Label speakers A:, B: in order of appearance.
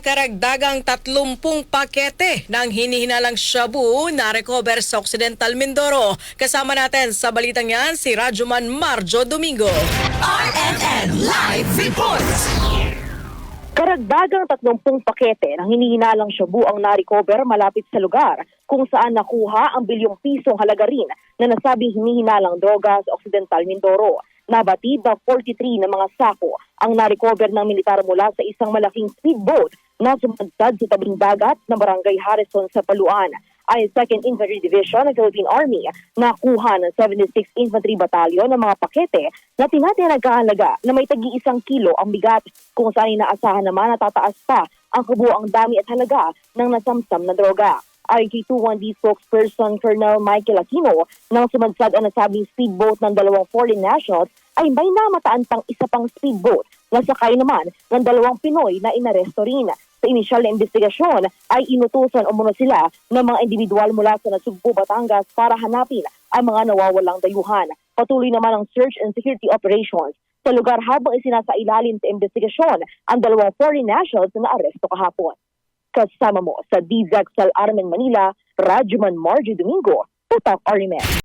A: karagdagang 30 pakete ng hinihinalang shabu na recover sa Occidental Mindoro. Kasama natin sa balitang yan si Rajuman Marjo Domingo.
B: RMN Live Report!
C: Karagdagang 30 pakete ng hinihinalang shabu ang na-recover malapit sa lugar kung saan nakuha ang bilyong pisong halaga rin na nasabing hinihinalang droga sa Occidental Mindoro. Nabatid na 43 na mga sako ang na-recover ng militar mula sa isang malaking speedboat na sumagtad sa tabing dagat ng Barangay Harrison sa Paluan. Ay 2nd Infantry Division ng Philippine Army nakuha ng 76th Infantry Battalion ng mga pakete na tinatayang na may tagi-1 kilo ang bigat, kung saan inaasahan naman na tataas pa ang kabuuang dami at halaga ng nasamsam na droga. Ayon kay 21D spokesperson Colonel Michael Aquino, nang sumadsad ang nasabing speedboat ng 2 foreign nationals ay may namataan pang isa pang speedboat na sakay naman ng 2 Pinoy na inaresto rin. Sa inisyal na investigasyon ay inutusan umano sila ng mga individual mula sa Nasugbu, Batangas para hanapin ang mga nawawalang dayuhan. Patuloy naman ang search and security operations sa lugar habang isinasailalim sa investigasyon ang 2 foreign nationals na naaresto kahapon. Kasama mo sa DZXL Armen Manila, Rajuman Marjo Domingo, Tatak RMN.